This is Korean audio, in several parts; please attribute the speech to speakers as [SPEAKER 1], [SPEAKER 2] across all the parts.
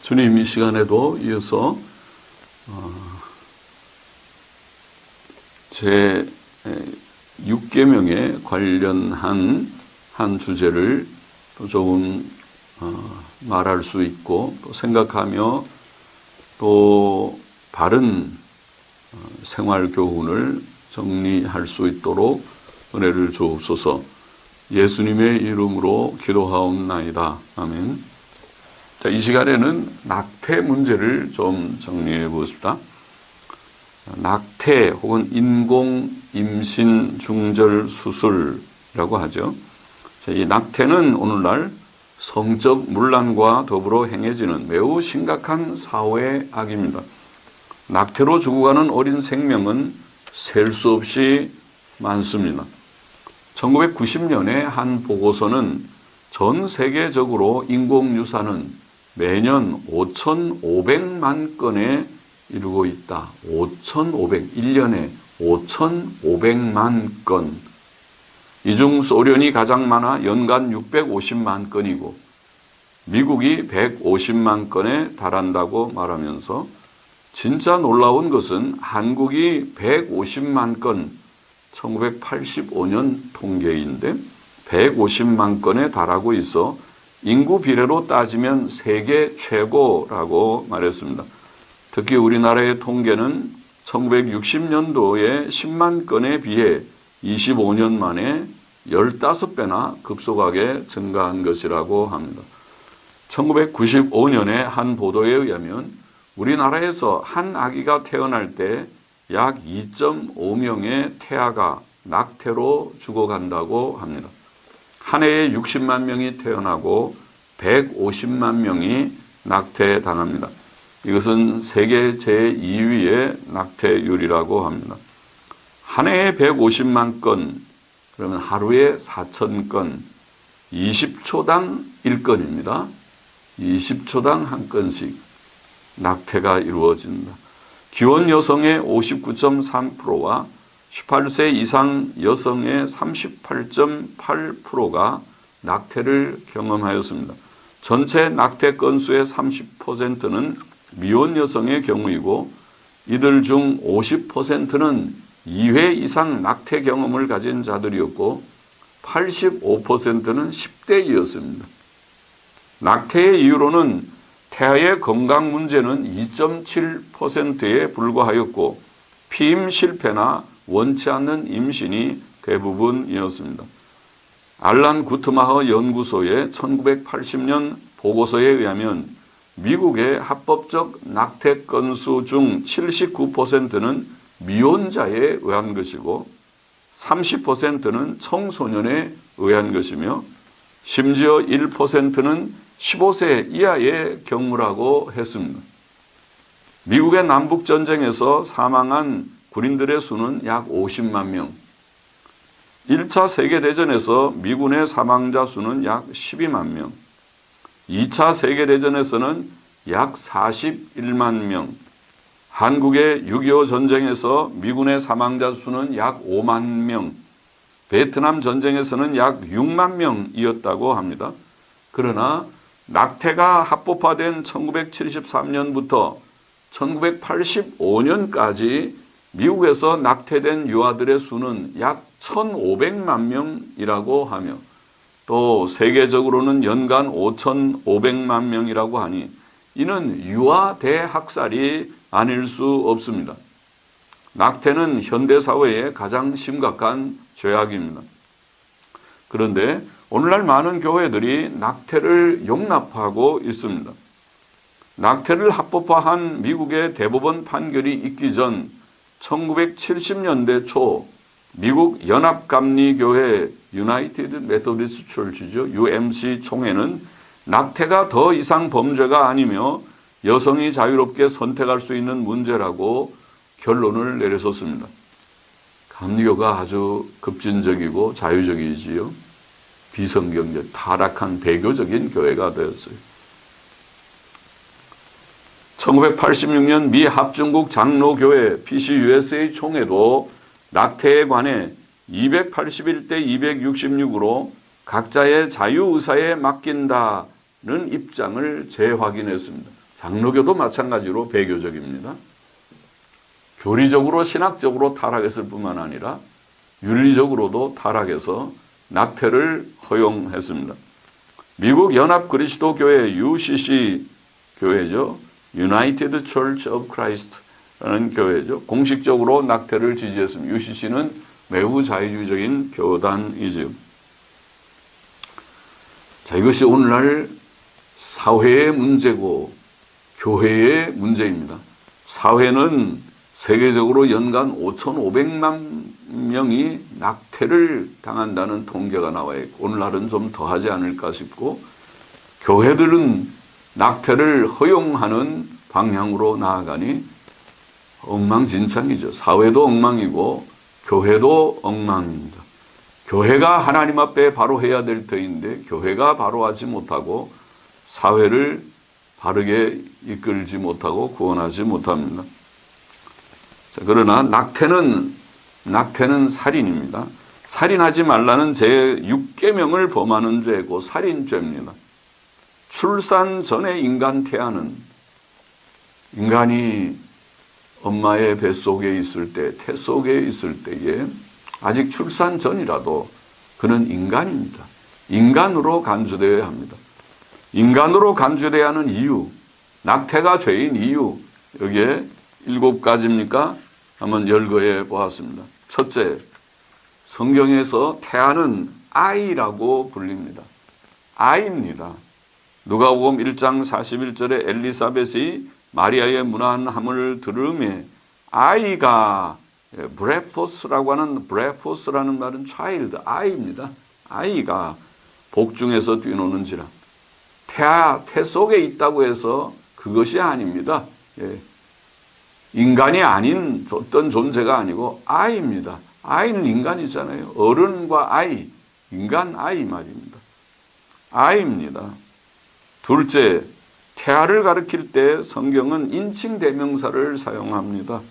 [SPEAKER 1] 주님 이 시간에도 이어서 제 6계명에 관련한 한 주제를 또 조금 말할 수 있고 또 생각하며 또 바른 생활 교훈을 정리할 수 있도록 은혜를 주옵소서. 예수님의 이름으로 기도하옵나이다. 아멘. 자, 이 시간에는 낙태 문제를 좀 정리해 보십시다. 낙태 혹은 인공 임신 중절 수술이라고 하죠. 자, 이 낙태는 오늘날 성적 문란과 더불어 행해지는 매우 심각한 사회의 악입니다. 낙태로 죽어가는 어린 생명은 셀 수 없이 많습니다. 1990년에 한 보고서는 전 세계적으로 인공유사는 매년 5,500만 건에 이르고 있다. 1년에 5,500만 건. 이 중 소련이 가장 많아 연간 650만 건이고 미국이 150만 건에 달한다고 말하면서 진짜 놀라운 것은 한국이 150만 건, 1985년 통계인데 150만 건에 달하고 있어 인구 비례로 따지면 세계 최고라고 말했습니다. 특히 우리나라의 통계는 1960년도에 10만 건에 비해 25년 만에 15배나 급속하게 증가한 것이라고 합니다. 1995년에 한 보도에 의하면 우리나라에서 한 아기가 태어날 때 약 2.5명의 태아가 낙태로 죽어간다고 합니다. 한 해에 60만 명이 태어나고 150만 명이 낙태당합니다. 이것은 세계 제2위의 낙태율이라고 합니다. 한 해에 150만 건, 그러면 하루에 4,000건, 20초당 1건입니다. 20초당 한 건씩 낙태가 이루어진다. 기혼 여성의 59.3%와 18세 이상 여성의 38.8%가 낙태를 경험하였습니다. 전체 낙태 건수의 30%는 미혼 여성의 경우이고 이들 중 50%는 2회 이상 낙태 경험을 가진 자들이었고 85%는 10대이었습니다. 낙태의 이유로는 태아의 건강 문제는 2.7%에 불과하였고 피임 실패나 원치 않는 임신이 대부분이었습니다. 알란 구트마허 연구소의 1980년 보고서에 의하면 미국의 합법적 낙태 건수 중 79%는 미혼자에 의한 것이고 30%는 청소년에 의한 것이며 심지어 1%는 15세 이하의 경우라고 했습니다. 미국의 남북전쟁에서 사망한 군인들의 수는 약 50만 명, 1차 세계대전에서 미군의 사망자 수는 약 12만 명, 2차 세계대전에서는 약 41만 명, 한국의 6.25 전쟁에서 미군의 사망자 수는 약 5만 명, 베트남 전쟁에서는 약 6만 명이었다고 합니다. 그러나 낙태가 합법화된 1973년부터 1985년까지 미국에서 낙태된 유아들의 수는 약 1,500만 명이라고 하며 또 세계적으로는 연간 5,500만 명이라고 하니 이는 유아 대학살이 아닐 수 없습니다. 낙태는 현대사회의 가장 심각한 죄악입니다. 그런데 오늘날 많은 교회들이 낙태를 용납하고 있습니다. 낙태를 합법화한 미국의 대법원 판결이 있기 전 1970년대 초 미국 연합감리교회 유나이티드 메소디스트 철치죠. UMC 총회는 낙태가 더 이상 범죄가 아니며 여성이 자유롭게 선택할 수 있는 문제라고 결론을 내렸었습니다. 감리교가 아주 급진적이고 자유적이지요. 비성경적, 타락한 배교적인 교회가 되었어요. 1986년 미 합중국 장로교회 PCUSA 총회도 낙태에 관해 281대 266으로 각자의 자유의사에 맡긴다 입장을 재확인했습니다. 장로교도 마찬가지로 배교적입니다. 교리적으로 신학적으로 타락했을 뿐만 아니라 윤리적으로도 타락해서 낙태를 허용했습니다. 미국 연합 그리스도 교회 UCC 교회죠. United Church of Christ라는 교회죠. 공식적으로 낙태를 지지했습니다. UCC는 매우 자유주의적인 교단이죠. 자, 이것이 오늘날 사회의 문제고 교회의 문제입니다. 사회는 세계적으로 연간 5,500만 명이 낙태를 당한다는 통계가 나와 있고 오늘날은 좀 더하지 않을까 싶고 교회들은 낙태를 허용하는 방향으로 나아가니 엉망진창이죠. 사회도 엉망이고 교회도 엉망입니다. 교회가 하나님 앞에 바로 해야 될 터인데 교회가 바로 하지 못하고 사회를 바르게 이끌지 못하고 구원하지 못합니다. 자, 그러나 낙태는 살인입니다. 살인하지 말라는 제6계명을 범하는 죄고 살인죄입니다. 출산 전에 인간 태아는 인간이 엄마의 뱃속에 있을 때, 태 속에 있을 때에 아직 출산 전이라도 그는 인간입니다. 인간으로 간주되어야 합니다. 인간으로 간주되어야 하는 이유, 낙태가 죄인 이유, 여기에 7가지입니까? 한번 열거해 보았습니다. 첫째, 성경에서 태아는 아이라고 불립니다. 아이입니다. 누가복음 1장 41절에 엘리사벳이 마리아의 문안함을 들으며 아이가 브레포스라는 말은 child, 아이입니다. 아이가 복중에서 뛰노는지라. 태 속에 있다고 해서 그것이 아닙니다. 예. 인간이 아닌 어떤 존재가 아니고 아이입니다. 아이는 인간이잖아요. 어른과 아이, 인간 아이 말입니다. 아이입니다. 둘째, 태아를 가리킬 때 성경은 인칭 대명사를 사용합니다.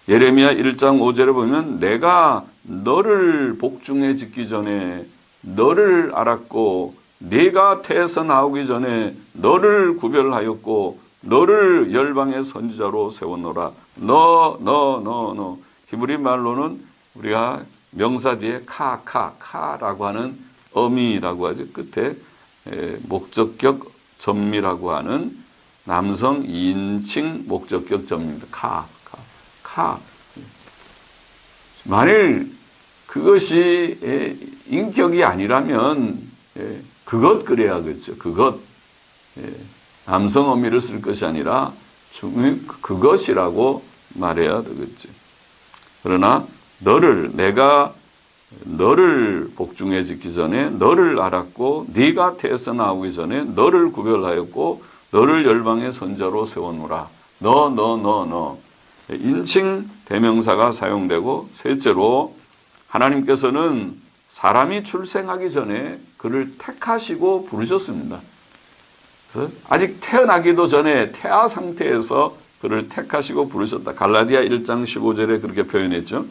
[SPEAKER 1] 예레미야 1장 5절에 보면 내가 너를 복중에 짓기 전에 너를 알았고 네가 태에서 나오기 전에 너를 구별하였고 너를 열방의 선지자로 세웠노라. 너. 히브리 말로는 우리가 명사 뒤에 카라고 하는 어미라고 하죠. 끝에 목적격 전미라고 하는 남성 인칭 목적격 전미입니다. 카. 만일 그것이 인격이 아니라면 그것 그래야겠죠. 그것. 남성 어미를 쓸 것이 아니라 그것이라고 말해야 되겠죠. 그러나 내가 너를 복중에 짓기 전에 너를 알았고 네가 태에서 나오기 전에 너를 구별하였고 너를 열방의 선자로 세워놓으라. 너. 인칭 대명사가 사용되고 셋째로 하나님께서는 사람이 출생하기 전에 그를 택하시고 부르셨습니다. 그래서 아직 태어나기도 전에 태아 상태에서 그를 택하시고 부르셨다. 갈라디아 1장 15절에 그렇게 표현했죠.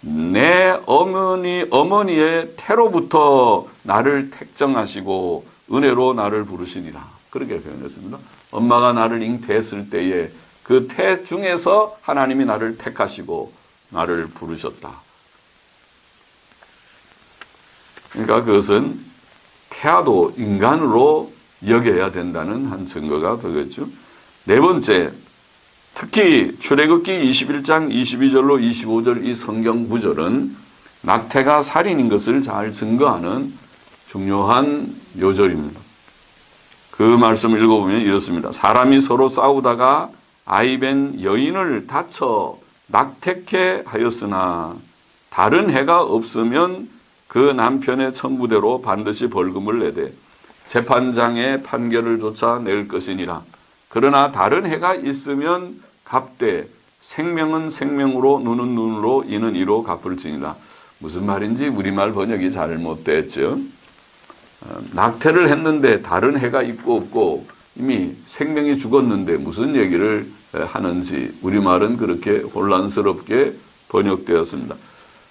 [SPEAKER 1] 내 어머니의 태로부터 나를 택정하시고 은혜로 나를 부르시니라. 그렇게 표현했습니다. 엄마가 나를 잉태했을 때에 그 태 중에서 하나님이 나를 택하시고 나를 부르셨다. 그러니까 그것은 태아도 인간으로 여겨야 된다는 한 증거가 되겠죠. 네 번째, 특히 출애굽기 21장 22절로 25절 이 성경 구절은 낙태가 살인인 것을 잘 증거하는 중요한 요절입니다. 그 말씀을 읽어보면 이렇습니다. 사람이 서로 싸우다가 아이벤 여인을 다쳐 낙태케 하였으나 다른 해가 없으면 그 남편의 천부대로 반드시 벌금을 내되 재판장의 판결을 조차 낼 것이니라. 그러나 다른 해가 있으면 갚되 생명은 생명으로 눈은 눈으로 이는 이로 갚을지니라. 무슨 말인지 우리말 번역이 잘못됐죠. 낙태를 했는데 다른 해가 있고 없고 이미 생명이 죽었는데 무슨 얘기를 하는지 우리말은 그렇게 혼란스럽게 번역되었습니다.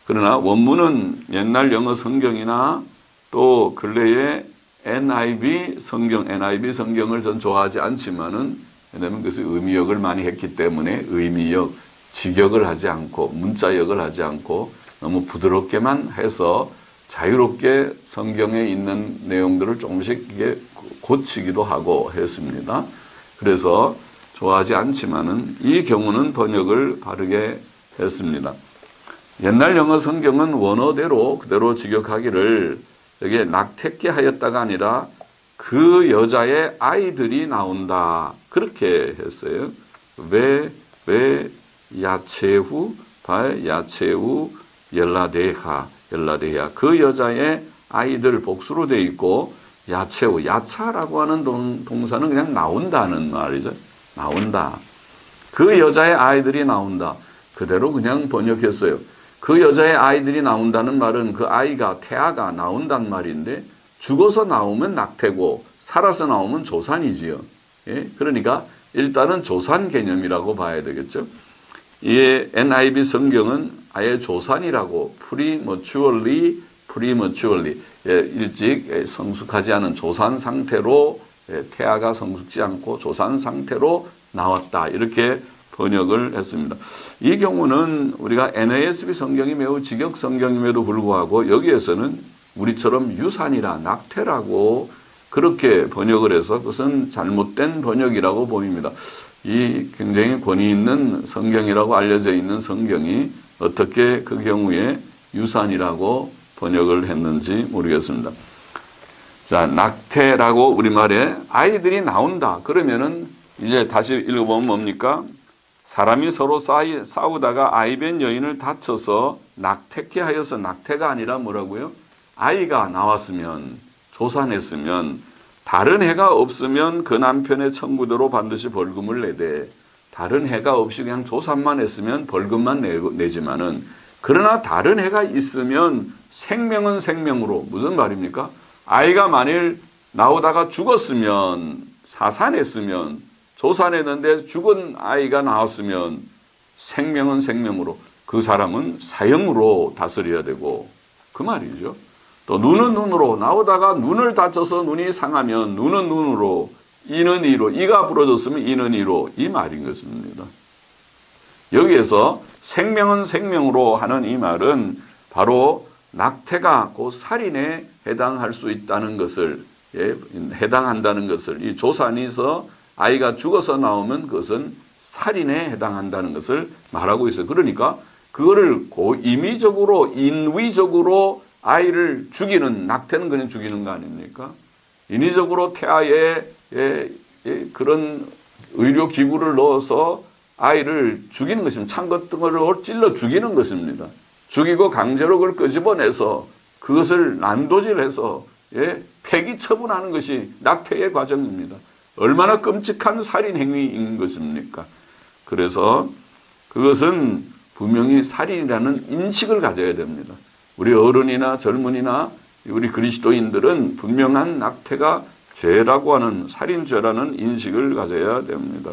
[SPEAKER 1] 그러나 원문은 옛날 영어 성경이나 또 근래의 NIV 성경을 전 좋아하지 않지만은, 왜냐하면 그것이 의미역을 많이 했기 때문에 의미역, 직역을 하지 않고 문자역을 하지 않고 너무 부드럽게만 해서 자유롭게 성경에 있는 내용들을 조금씩 이게 고치기도 하고 했습니다. 그래서 좋아하지 않지만은 이 경우는 번역을 바르게 했습니다. 옛날 영어 성경은 원어대로 그대로 직역하기를 여기에 낙태케 하였다가 아니라 그 여자의 아이들이 나온다, 그렇게 했어요. 왜 야체후 옐라데하 그 여자의 아이들 복수로 되어 있고, 야체후 야차라고 하는 동사는 그냥 나온다는 말이죠. 나온다. 그 여자의 아이들이 나온다. 그대로 그냥 번역했어요. 그 여자의 아이들이 나온다는 말은 그 아이가 태아가 나온단 말인데, 죽어서 나오면 낙태고 살아서 나오면 조산이지요. 예? 그러니까 일단은 조산 개념이라고 봐야 되겠죠. 이 NIV 성경은 아예 조산이라고 prematurely 일찍 성숙하지 않은 조산 상태로, 태아가 성숙지 않고 조산 상태로 나왔다, 이렇게 번역을 했습니다. 이 경우는 우리가 NASB 성경이 매우 직역 성경임에도 불구하고 여기에서는 우리처럼 유산이라 낙태라고 그렇게 번역을 해서 그것은 잘못된 번역이라고 보입니다. 이 굉장히 권위 있는 성경이라고 알려져 있는 성경이 어떻게 그 경우에 유산이라고 번역을 했는지 모르겠습니다. 자, 낙태라고 우리말에 아이들이 나온다. 그러면은 이제 다시 읽어보면 뭡니까? 사람이 서로 싸우다가 아이벤 여인을 다쳐서 낙태케 하여서, 낙태가 아니라 뭐라고요? 아이가 나왔으면, 조산했으면, 다른 해가 없으면 그 남편의 청구대로 반드시 벌금을 내되, 다른 해가 없이 그냥 조산만 했으면 벌금만 내지만은, 그러나 다른 해가 있으면 생명은 생명으로, 무슨 말입니까? 아이가 만일 나오다가 죽었으면, 사산했으면, 조산했는데 죽은 아이가 나왔으면 생명은 생명으로, 그 사람은 사형으로 다스려야 되고, 그 말이죠. 또 눈은 눈으로, 나오다가 눈을 다쳐서 눈이 상하면 눈은 눈으로, 이는 이로, 이가 부러졌으면 이는 이로, 이 말인 것입니다. 여기에서 생명은 생명으로 하는 이 말은 바로 낙태가 곧 살인에 해당할 수 있다는 것을, 해당한다는 것을, 이 조산에서 아이가 죽어서 나오면 그것은 살인에 해당한다는 것을 말하고 있어요. 그러니까 그거를 임의적으로, 인위적으로 아이를 죽이는, 낙태는 그냥 죽이는 거 아닙니까? 인위적으로 태아에 그런 의료기구를 넣어서 아이를 죽이는 것입니다. 창거등을 찔러 죽이는 것입니다. 죽이고 강제로 그걸 끄집어내서 그것을 난도질해서 폐기 처분하는 것이 낙태의 과정입니다. 얼마나 끔찍한 살인 행위인 것입니까? 그래서 그것은 분명히 살인이라는 인식을 가져야 됩니다. 우리 어른이나 젊은이나 우리 그리스도인들은 분명한 낙태가 죄라고 하는, 살인죄라는 인식을 가져야 됩니다.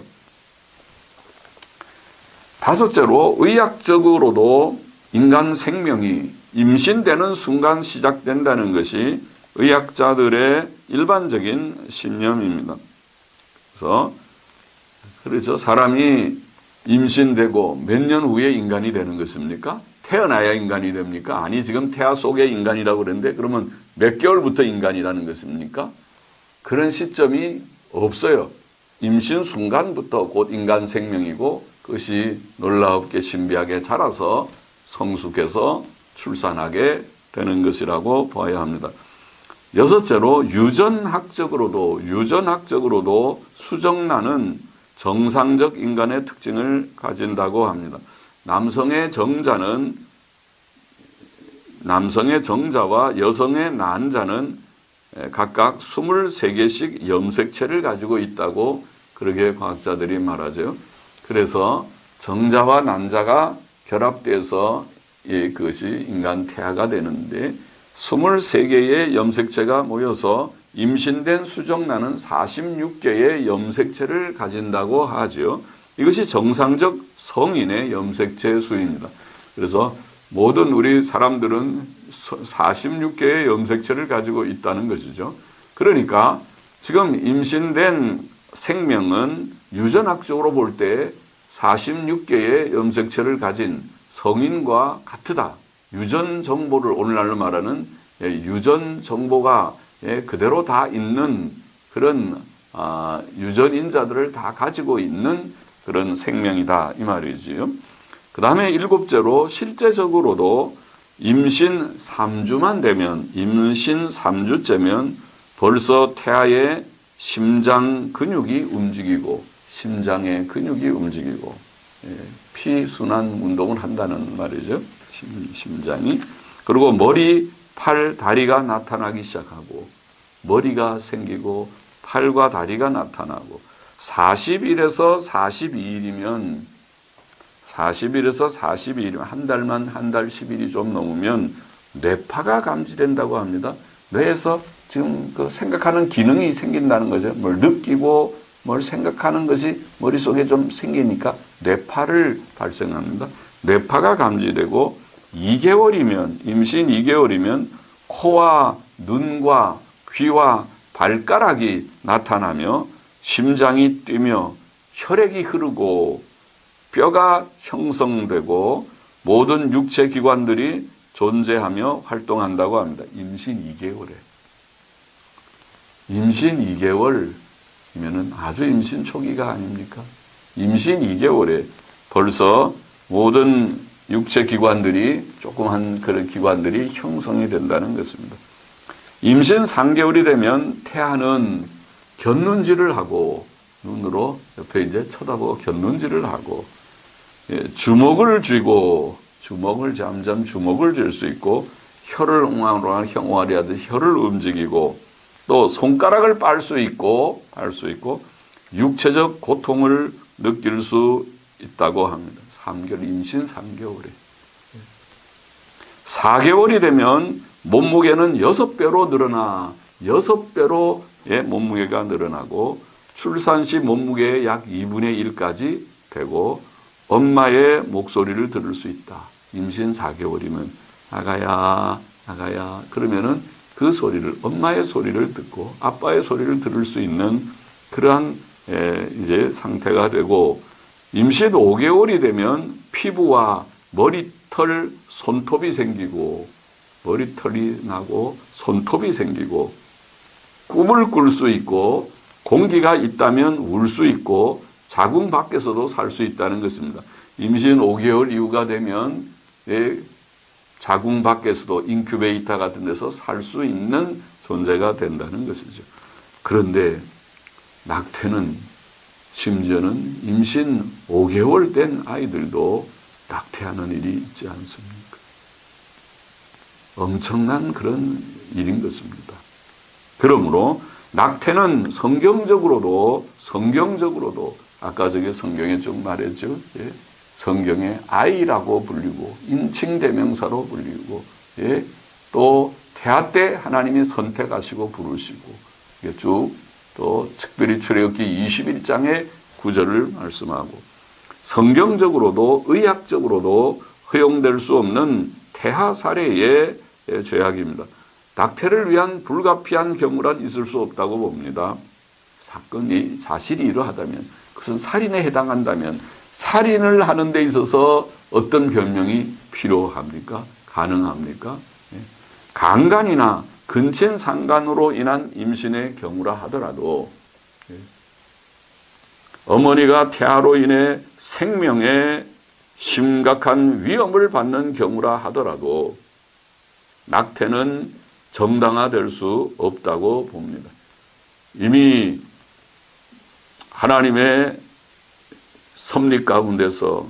[SPEAKER 1] 다섯째로, 의학적으로도 인간 생명이 임신되는 순간 시작된다는 것이 의학자들의 일반적인 신념입니다. 그래서 사람이 임신되고 몇 년 후에 인간이 되는 것입니까? 태어나야 인간이 됩니까? 아니, 지금 태아 속의 인간이라고 그러는데 그러면 몇 개월부터 인간이라는 것입니까? 그런 시점이 없어요. 임신 순간부터 곧 인간 생명이고, 그것이 놀랍게 신비하게 자라서 성숙해서 출산하게 되는 것이라고 봐야 합니다. 여섯째로, 유전학적으로도 수정란은 정상적 인간의 특징을 가진다고 합니다. 남성의 정자와 여성의 난자는 각각 23개씩 염색체를 가지고 있다고 그렇게 과학자들이 말하죠. 그래서 정자와 난자가 결합돼서 그것이 인간 태아가 되는데, 23개의 염색체가 모여서 임신된 수정란은 46개의 염색체를 가진다고 하죠. 이것이 정상적 성인의 염색체 수입니다. 그래서 모든 우리 사람들은 46개의 염색체를 가지고 있다는 것이죠. 그러니까 지금 임신된 생명은 유전학적으로 볼 때 46개의 염색체를 가진 성인과 같으다. 유전 정보를 오늘날로 말하는 유전 정보가 그대로 다 있는 그런 유전인자들을 다 가지고 있는 그런 생명이다 이 말이지요. 그 다음에 일곱째로 실제적으로도 임신 3주만 되면 임신 3주째면 벌써 태아의 심장 근육이 움직이고 심장의 근육이 움직이고 피순환 운동을 한다는 말이죠. 심장이. 그리고 머리, 팔, 다리가 나타나기 시작하고 머리가 생기고 팔과 다리가 나타나고 40일에서 42일이면 40일에서 42일 한 달만 한 달 10일이 좀 넘으면 뇌파가 감지된다고 합니다. 뇌에서 지금 그 생각하는 기능이 생긴다는 거죠. 뭘 느끼고 뭘 생각하는 것이 머릿속에 좀 생기니까 뇌파를 발생합니다. 뇌파가 감지되고 2개월이면 임신 2개월이면 코와 눈과 귀와 발가락이 나타나며 심장이 뛰며 혈액이 흐르고 뼈가 형성되고 모든 육체 기관들이 존재하며 활동한다고 합니다. 임신 2개월에. 임신 2개월이면 아주 임신 초기가 아닙니까? 임신 2개월에 벌써 모든 육체 기관들이 조그만 그런 기관들이 형성이 된다는 것입니다. 임신 3개월이 되면 태아는 곁눈질을 하고 눈으로 옆에 이제 쳐다보고 곁눈질을 하고 주먹을 쥐고 점점 주먹을 쥘 수 있고 혀를 옹알이 하듯이 혀를 움직이고 또 손가락을 빨 수 있고 육체적 고통을 느낄 수 있다고 합니다. 3개월 임신 3개월에 4개월이 되면 몸무게는 6배로 늘어나 6배로 몸무게가 늘어나고 출산 시 몸무게의 약 2분의 1까지 되고 엄마의 목소리를 들을 수 있다. 임신 4개월이면 아가야 그러면은 그 소리를 엄마의 소리를 듣고 아빠의 소리를 들을 수 있는 그러한 이제 상태가 되고 임신 5개월이 되면 피부와 머리털 손톱이 생기고 머리털이 나고 손톱이 생기고 꿈을 꿀 수 있고 공기가 있다면 울 수 있고 자궁 밖에서도 살 수 있다는 것입니다. 임신 5개월 이후가 되면 자궁 밖에서도 인큐베이터 같은 데서 살 수 있는 존재가 된다는 것이죠. 그런데 낙태는 심지어는 임신 5개월 된 아이들도 낙태하는 일이 있지 않습니까? 엄청난 그런 일인 것입니다. 그러므로 낙태는 성경적으로도 아까 저게 성경에 좀 말했죠. 성경에 아이라고 불리고 인칭대명사로 불리고 또 태아 때 하나님이 선택하시고 부르시고 쭉 또 특별히 출애굽기 21장의 구절을 말씀하고 성경적으로도 의학적으로도 허용될 수 없는 태아 살해의 죄악입니다. 낙태를 위한 불가피한 경우란 있을 수 없다고 봅니다. 사건이 사실이 이러하다면 그것은 살인에 해당한다면 살인을 하는 데 있어서 어떤 변명이 필요합니까? 가능합니까? 강간이나 근친 상간으로 인한 임신의 경우라 하더라도 어머니가 태아로 인해 생명에 심각한 위험을 받는 경우라 하더라도 낙태는 정당화될 수 없다고 봅니다. 이미 하나님의 섭리 가운데서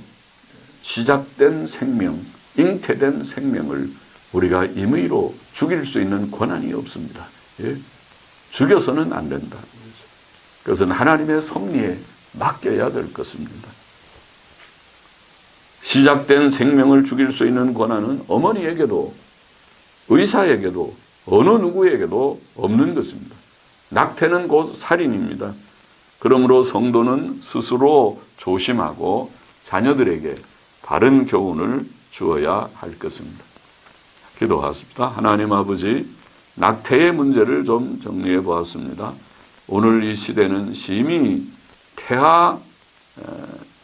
[SPEAKER 1] 시작된 생명, 잉태된 생명을 우리가 임의로 죽일 수 있는 권한이 없습니다. 죽여서는 안 된다. 그것은 하나님의 섭리에 맡겨야 될 것입니다. 시작된 생명을 죽일 수 있는 권한은 어머니에게도 의사에게도 어느 누구에게도 없는 것입니다. 낙태는 곧 살인입니다. 그러므로 성도는 스스로 조심하고 자녀들에게 바른 교훈을 주어야 할 것입니다. 기도하십시다. 하나님 아버지, 낙태의 문제를 좀 정리해 보았습니다. 오늘 이 시대는 심히 태아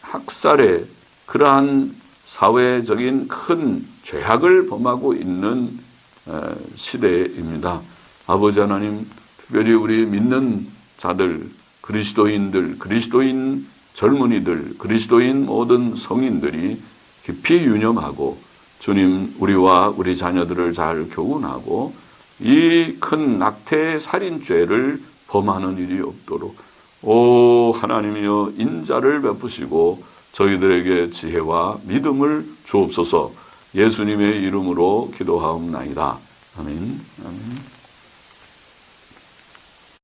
[SPEAKER 1] 학살의 그러한 사회적인 큰 죄악을 범하고 있는 시대입니다. 아버지 하나님, 특별히 우리 믿는 자들, 그리스도인들, 그리스도인 젊은이들, 그리스도인 모든 성인들이 깊이 유념하고 주님, 우리와 우리 자녀들을 잘 교훈하고 이 큰 낙태 살인죄를 범하는 일이 없도록 오 하나님이여 인자를 베푸시고 저희들에게 지혜와 믿음을 주옵소서. 예수님의 이름으로 기도하옵나이다. 아멘. 아멘.